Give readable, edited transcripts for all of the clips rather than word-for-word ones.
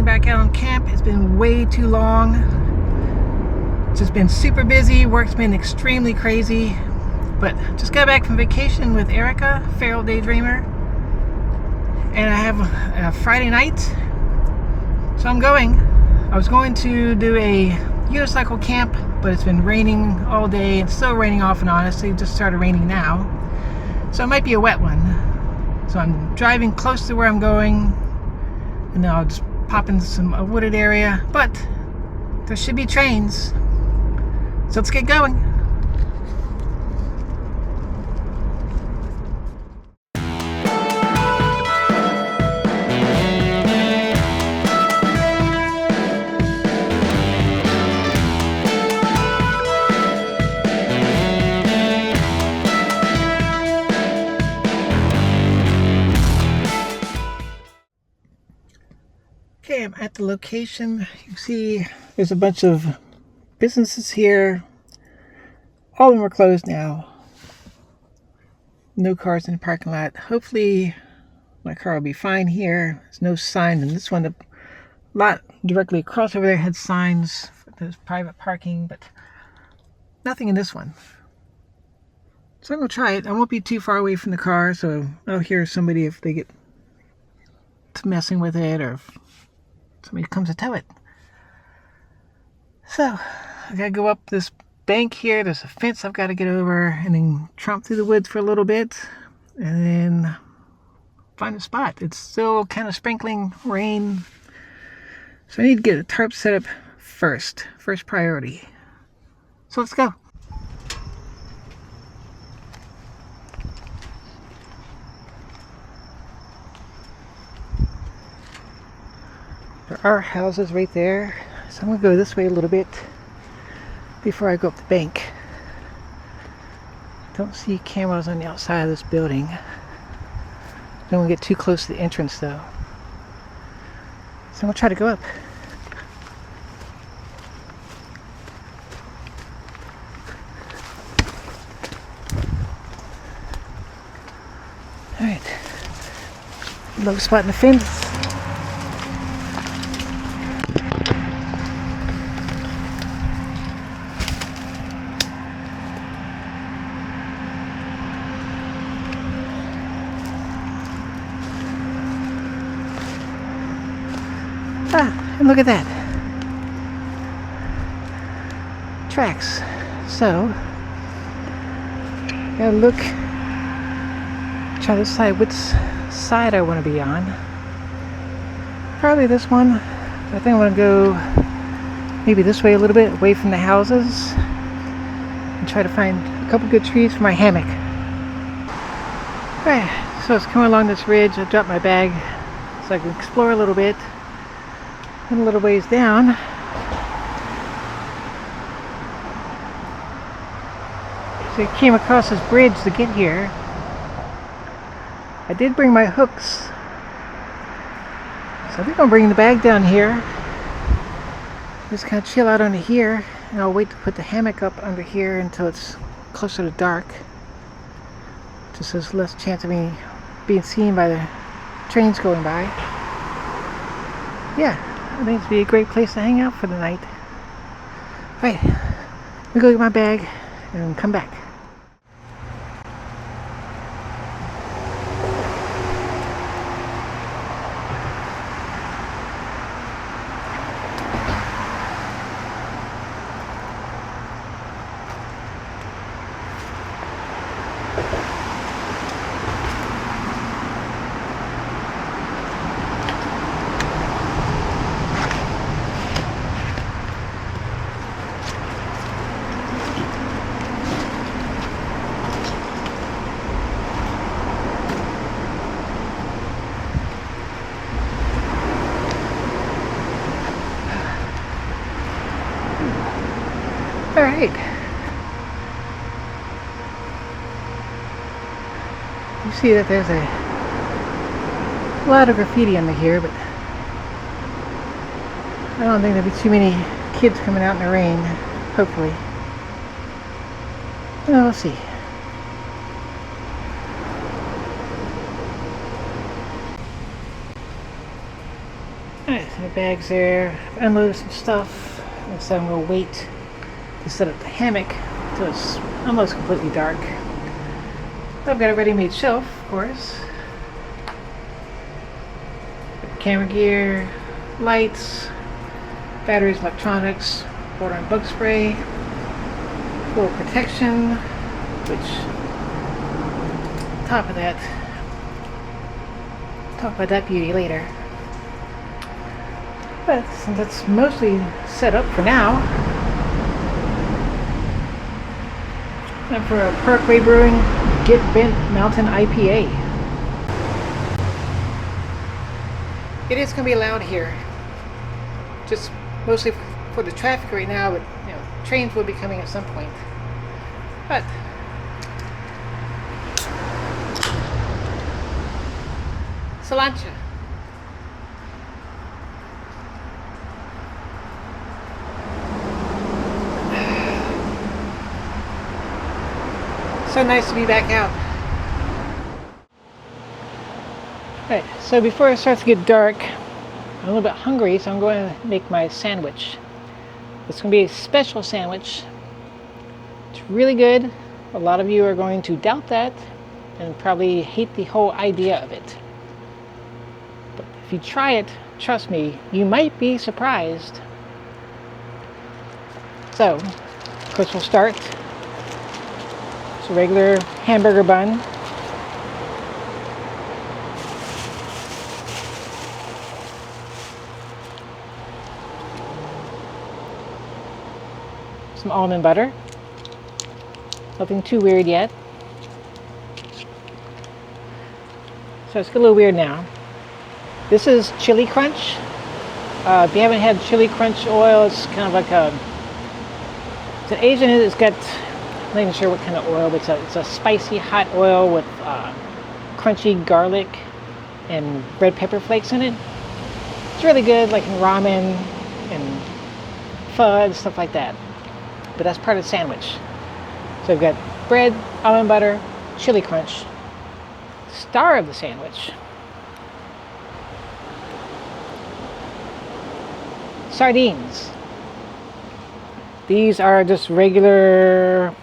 back out on camp. It's been way too long. It's just been super busy. Work's been extremely crazy. But just got back from vacation with Erica, Feral Daydreamer. And I have a Friday night. So I'm going. I was going to do a unicycle camp, but it's been raining all day. It's still raining off and on. It just started raining now. So it might be a wet one. So I'm driving close to where I'm going. And then I'll just pop into a wooded area, but there should be trains, so let's get going. Okay, I'm at the location. You see there's a bunch of businesses here. All of them are closed now. No cars in the parking lot. Hopefully my car will be fine here. There's no sign in this one. The lot directly across over there had signs for this private parking, but nothing in this one. So I'm going to try it. I won't be too far away from the car, so I'll hear somebody if they get to messing with it or if somebody comes to tow it. So I gotta go up this bank here. There's a fence I've got to get over, and then tromp through the woods for a little bit, and then find a spot. It's still kind of sprinkling rain, so I need to get a tarp set up first priority. So let's go. There are houses right there, so I'm going to go this way a little bit before I go up the bank. Don't see cameras on the outside of this building. Don't want to get too close to the entrance though. So I'm going to try to go up. Alright. Low spot in the fence. And look at that. Tracks. So, gotta look, try to decide which side I want to be on. Probably this one. I think I want to go maybe this way a little bit, away from the houses, and try to find a couple good trees for my hammock. Alright, so it's coming along this ridge. I dropped my bag so I can explore a little bit. And a little ways down, so I came across this bridge to get here. I did bring my hooks, so I think I'll bring the bag down here. Just kind of chill out under here, and I'll wait to put the hammock up under here until it's closer to dark. Just so there's less chance of me being seen by the trains going by. Yeah. I think it'd be a great place to hang out for the night. Right, let me go get my bag and come back. Alright. You see that there's a lot of graffiti under here, but I don't think there'll be too many kids coming out in the rain, hopefully. Well, we'll see. Alright, so bags there, unloaded some stuff, and so I'm going to wait to set up the hammock until it's almost completely dark. I've got a ready-made shelf, of course. Camera gear, lights, batteries, electronics, water and bug spray, full protection, which, top of that, talk about that beauty later. But since that's mostly set up for now, time for a Parkway Brewing Get Bent Mountain IPA. It is going to be loud here, just mostly for the traffic right now, but you know, trains will be coming at some point. But cilantro. So nice to be back out. Right, so before it starts to get dark, I'm a little bit hungry, so I'm going to make my sandwich. It's going to be a special sandwich. It's really good. A lot of you are going to doubt that and probably hate the whole idea of it. But if you try it, trust me, you might be surprised. So, of course, we'll start. It's a regular hamburger bun. Some almond butter. Nothing too weird yet. So it's a little weird now. This is chili crunch. If you haven't had chili crunch oil, it's kind of like it's an Asian. It's got, I'm not even sure what kind of oil, but it's a spicy hot oil with crunchy garlic and red pepper flakes in it. It's really good, like in ramen and pho and stuff like that. But that's part of the sandwich. So we've got bread, almond butter, chili crunch. Star of the sandwich, sardines. These are just regular,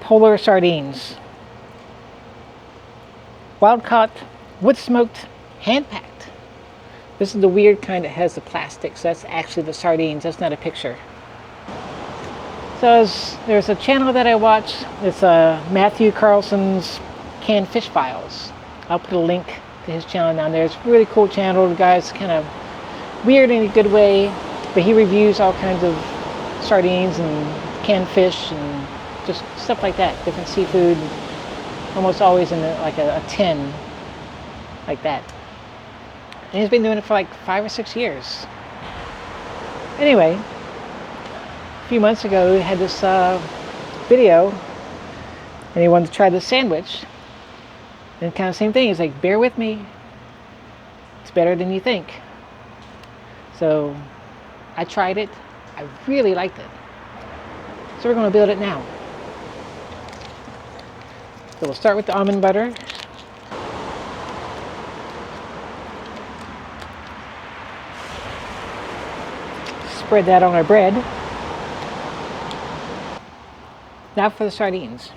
polar sardines. Wild caught, wood smoked, hand packed. This is the weird kind that has the plastic, so that's actually the sardines, that's not a picture. So there's a channel that I watch. It's Matthew Carlson's Canned Fish Files. I'll put a link to his channel down there. It's a really cool channel. The guy's kind of weird in a good way, but he reviews all kinds of sardines and canned fish and just stuff like that. Different seafood, almost always in a tin like that. And he's been doing it for like 5 or 6 years. Anyway, a few months ago we had this video and he wanted to try this sandwich, and kind of same thing. He's like, bear with me, it's better than you think. So I tried it, I really liked it, so we're going to build it now. So we'll start with the almond butter. Spread that on our bread. Now for the sardines.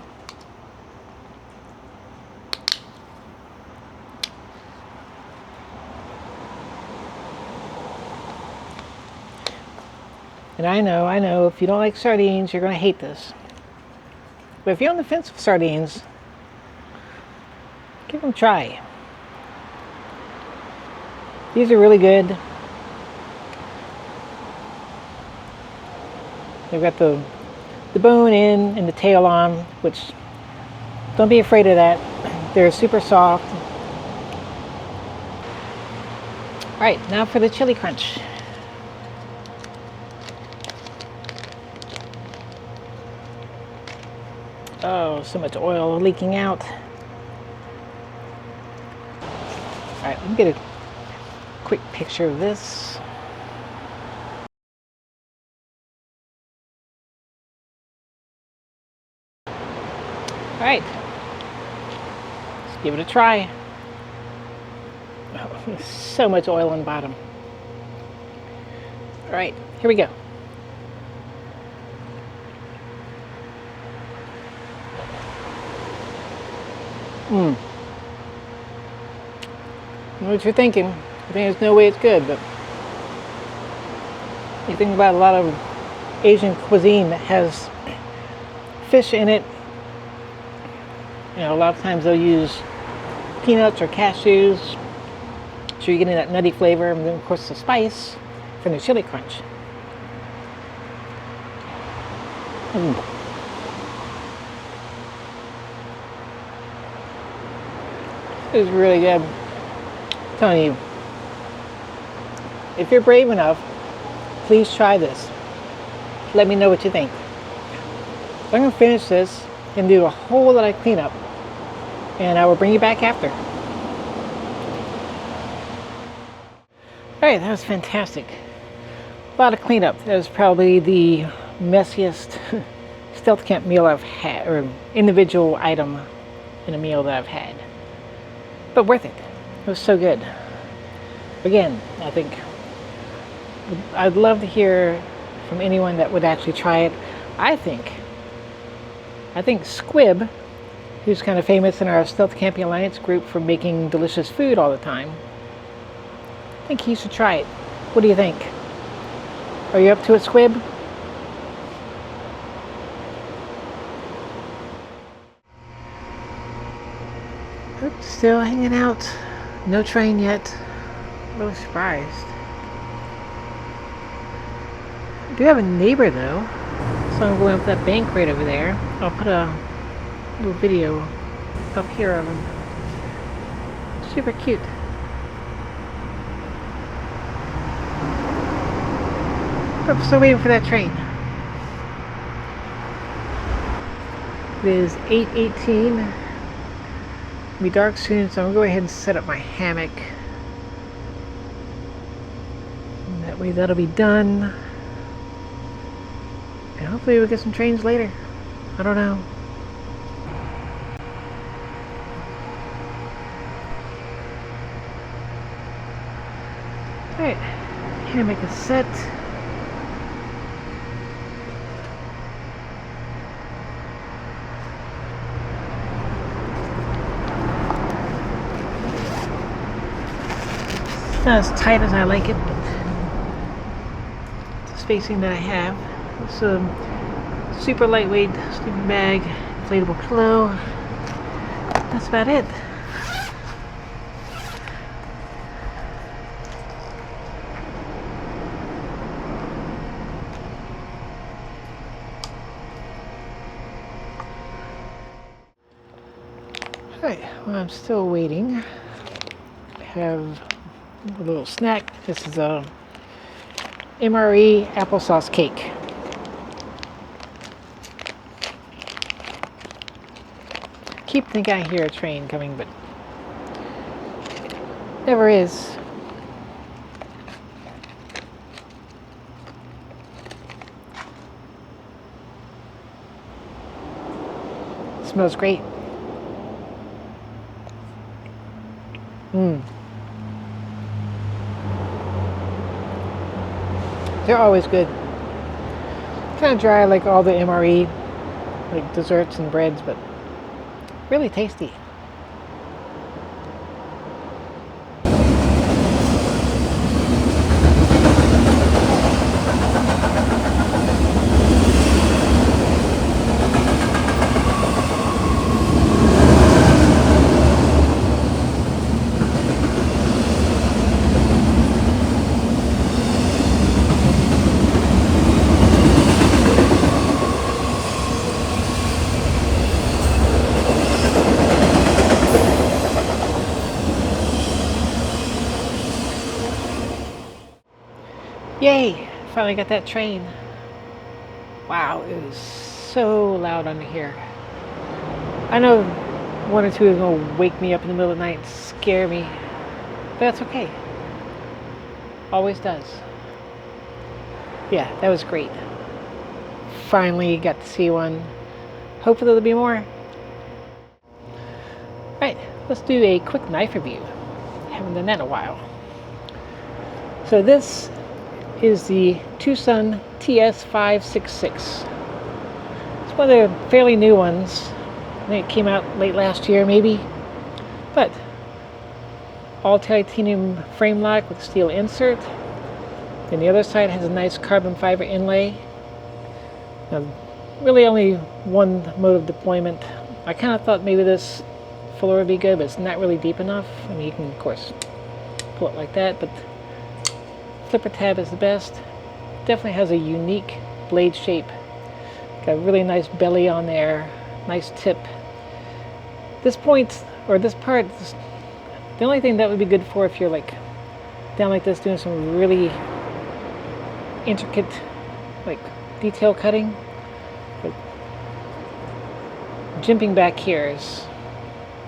And I know, if you don't like sardines, you're going to hate this. But if you're on the fence with sardines, give them a try. These are really good. They've got the bone in and the tail on, which, don't be afraid of that. They're super soft. Alright, now for the chili crunch. Oh, so much oil leaking out. Alright, let me get a quick picture of this. Alright, let's give it a try. Oh, so much oil on the bottom. All right, here we go. I know what you're thinking. I think there's no way it's good, but you think about a lot of Asian cuisine that has fish in it. You know, a lot of times they'll use peanuts or cashews, so you're getting that nutty flavor, and then of course the spice from the chili crunch. It's really good. I'm telling you, if you're brave enough, please try this. Let me know what you think. So I'm going to finish this and do a whole lot of cleanup, and I will bring you back after. Alright, that was fantastic. A lot of cleanup. That was probably the messiest stealth camp meal I've had, or individual item in a meal that I've had. But worth it. It was so good. Again, I think I'd love to hear from anyone that would actually try it. I think Squib, who's kind of famous in our Stealth Camping Alliance group for making delicious food all the time, I think he should try it. What do you think? Are you up to it, Squib? Oops, still hanging out. No train yet. Really surprised. I do have a neighbor though, so I'm going up that bank right over there. I'll put a little video up here of him. Super cute. I'm still waiting for that train. It is 8:18. It'll be dark soon, so I'm going to go ahead and set up my hammock. And that way that'll be done. And hopefully we'll get some trains later. I don't know. Alright, hammock is set. It's not as tight as I like it, but the spacing that I have. It's a super lightweight sleeping bag, inflatable pillow. That's about it. Alright, well, I'm still waiting. I have a little snack. This is a MRE applesauce cake. Keep thinking I hear a train coming, but never is. It smells great. They're always good. Kind of dry like all the MRE, like desserts and breads, but really tasty. Yay! Finally got that train. Wow, it was so loud under here. I know one or two is going to wake me up in the middle of the night and scare me, but that's okay. Always does. Yeah, that was great. Finally got to see one. Hopefully there'll be more. Right, let's do a quick knife review. Haven't done that in a while. So this is the TwoSun TS566. It's one of the fairly new ones. I think it came out late last year maybe, but all titanium frame lock with steel insert. Then the other side has a nice carbon fiber inlay. Now, really only one mode of deployment. I kind of thought maybe this floor would be good, but it's not really deep enough. I mean, you can of course pull it like that, but flipper tab is the best. Definitely has a unique blade shape. Got a really nice belly on there, nice tip. This point, or this part, the only thing that would be good for if you're like down like this doing some really intricate like detail cutting. But jimping back here is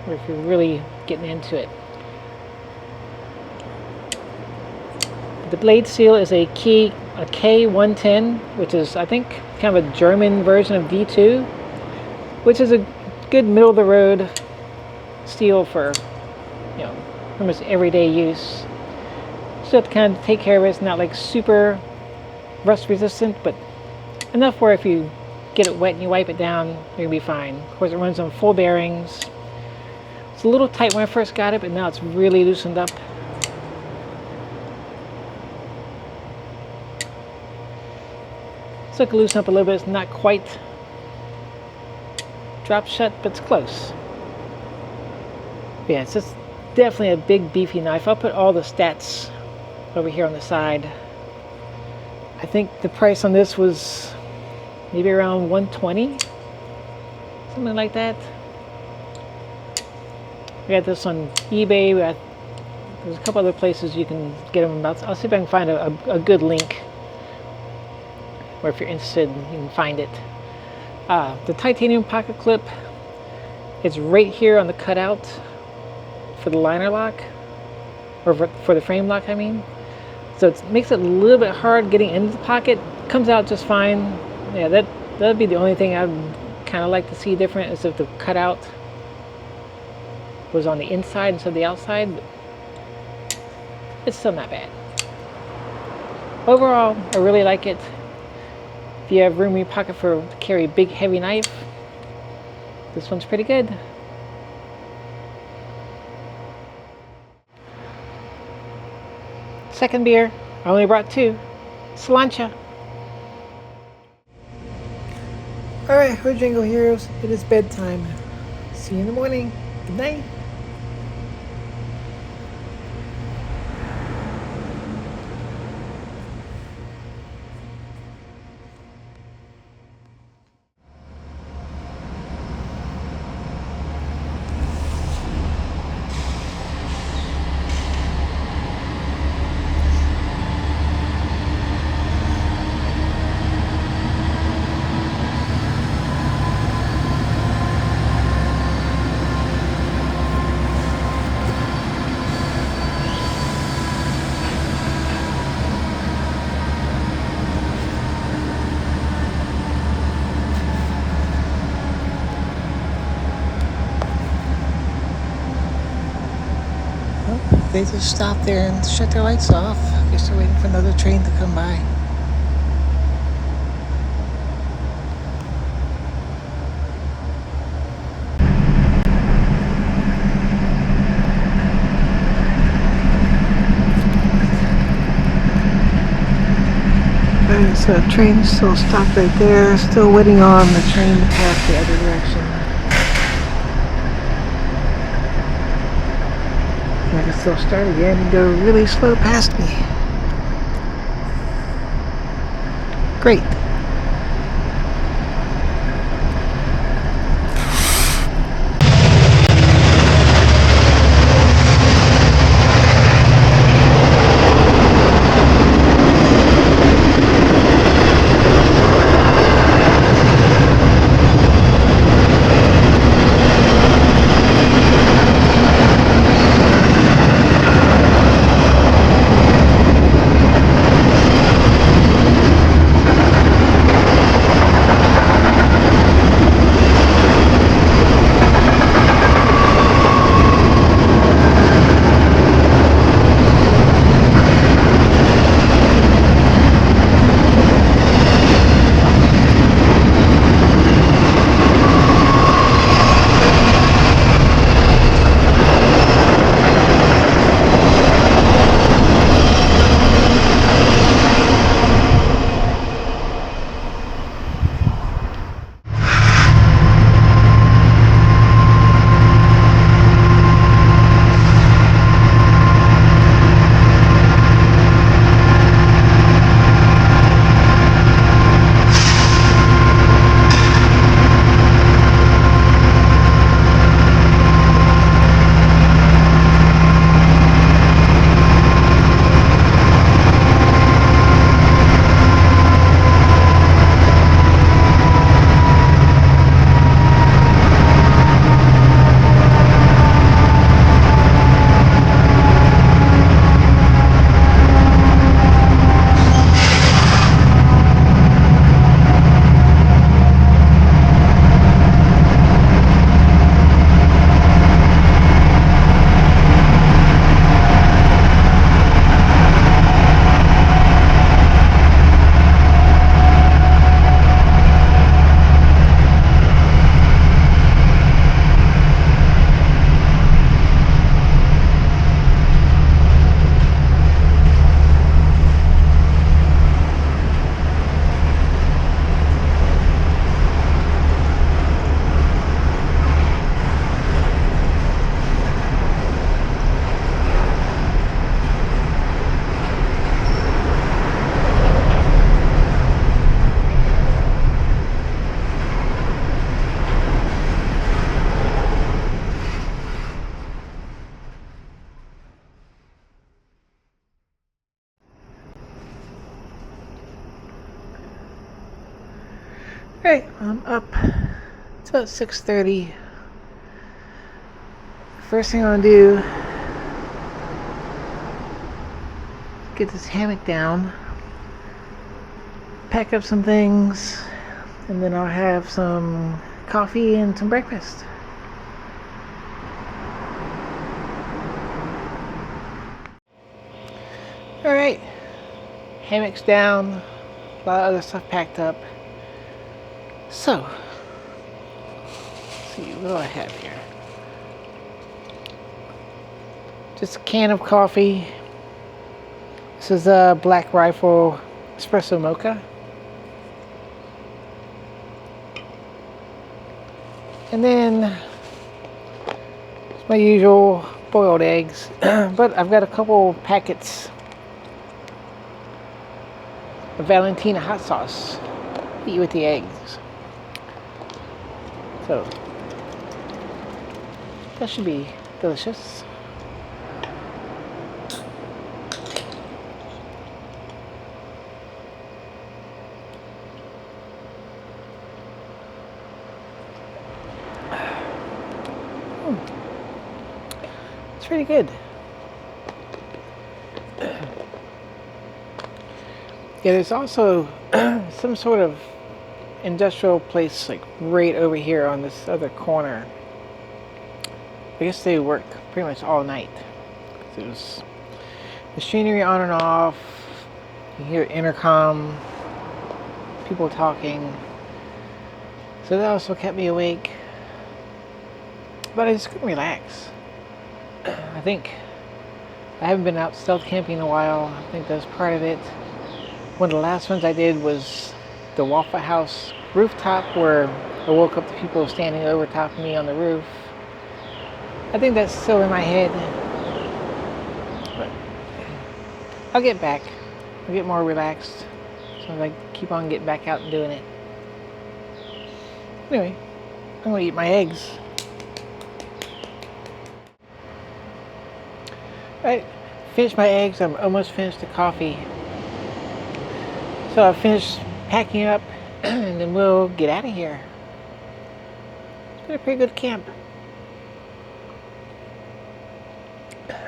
where if you're really getting into it. The blade seal is a K110, which is I think kind of a German version of D2, which is a good middle of the road steel for, you know, almost everyday use. Still have to kind of take care of it. It's not like super rust resistant, but enough where if you get it wet and you wipe it down, you're gonna be fine. Of course, it runs on full bearings. It's a little tight when I first got it, but now it's really loosened up. So it can loosen up a little bit. It's not quite drop shut, but it's close. But yeah, it's just definitely a big beefy knife. I'll put all the stats over here on the side. I think the price on this was maybe around $120, something like that. We got this on eBay. There's a couple other places you can get them. I'll see if I can find a good link, or if you're interested, you can find it. The titanium pocket clip, it's right here on the cutout for the liner lock, or for the frame lock, I mean. So it makes it a little bit hard getting into the pocket. Comes out just fine. Yeah, that'd be the only thing I'd kind of like to see different, is if the cutout was on the inside instead of the outside. But it's still not bad. Overall, I really like it. If you have room in your pocket to carry a big heavy knife, this one's pretty good. Second beer, I only brought 2. Sláinte. Alright, Hojingle Heroes, it is bedtime. See you in the morning. Good night. They just stopped there and shut their lights off. I guess they're waiting for another train to come by. Alright, so the train's still stopped right there. Still waiting on the train to pass the other direction. I can still start again and go really slow past me. Great. up. It's about 6:30. First thing I'm gonna do, get this hammock down, pack up some things, and then I'll have some coffee and some breakfast. Alright, hammock's down, a lot of other stuff packed up. So, let's see what do I have here. Just a can of coffee. This is a Black Rifle Espresso Mocha. And then my usual boiled eggs, but I've got a couple packets of Valentina hot sauce to eat with the eggs. So that should be delicious. It's pretty good. Yeah, there's also some sort of industrial place like right over here on this other corner. I guess they work pretty much all night. There's machinery on and off. You hear intercom, people talking. So that also kept me awake. But I just couldn't relax. I think I haven't been out stealth camping in a while. I think that's part of it. One of the last ones I did was the Waffle House rooftop, where I woke up to people standing over top of me on the roof. I think that's still in my head. But I'll get back. I'll get more relaxed. So I keep on getting back out and doing it. Anyway, I'm going to eat my eggs. Alright, finished my eggs. I'm almost finished the coffee. So I've finished packing up and then we'll get out of here. It's been a pretty good camp.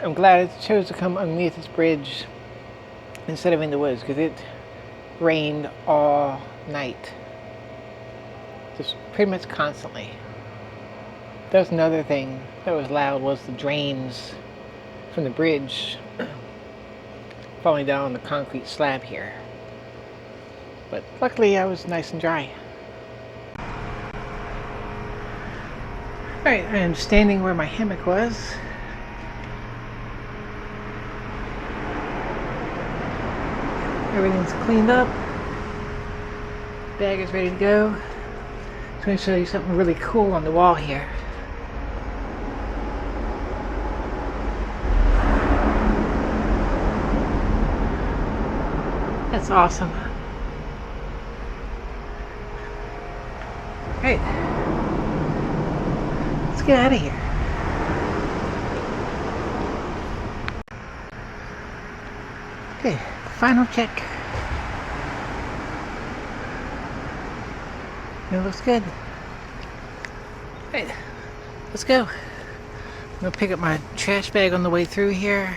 I'm glad I chose to come underneath this bridge instead of in the woods, because it rained all night. Just pretty much constantly. That's another thing that was loud, was the drains from the bridge falling down on the concrete slab here. But luckily I was nice and dry. Alright, I am standing where my hammock was. Everything's cleaned up. Bag is ready to go. I'm going to show you something really cool on the wall here. That's awesome. Alright, let's get out of here. Okay, final check. It looks good. Alright, let's go. I'm gonna pick up my trash bag on the way through here.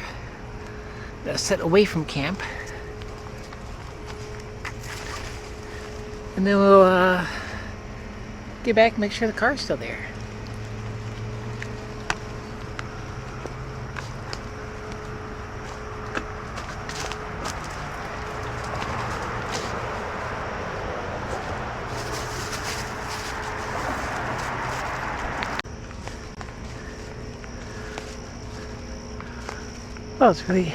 That's set away from camp. And then we'll get back and make sure the car's still there. Well, it's really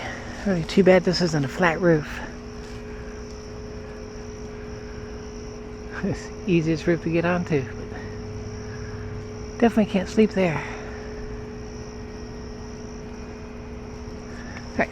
too bad this isn't a flat roof. It's the easiest roof to get onto, but definitely can't sleep there. Right.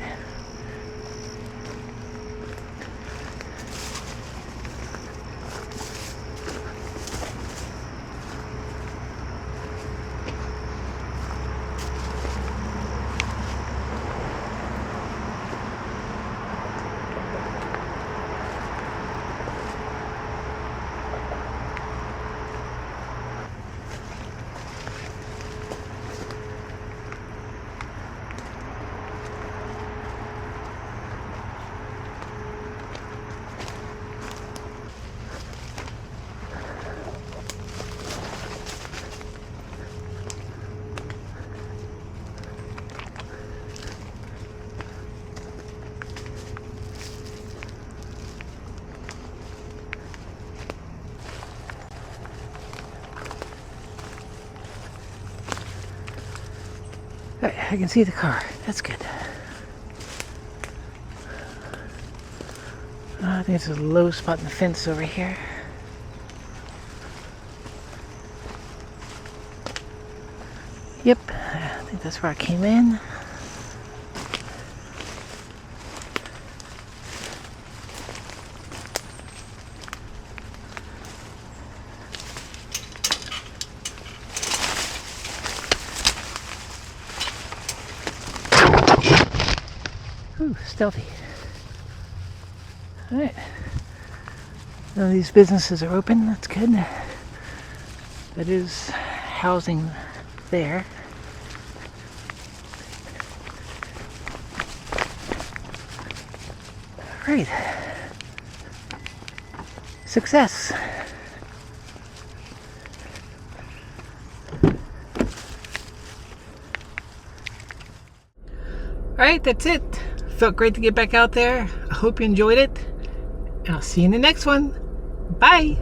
I can see the car. That's good. I think it's a low spot in the fence over here. Yep, I think that's where I came in. Ooh, stealthy. Alright. None of these businesses are open, that's good. That is housing there. Alright. Success. Alright, that's it. Felt great to get back out there. I hope you enjoyed it. And I'll see you in the next one. Bye!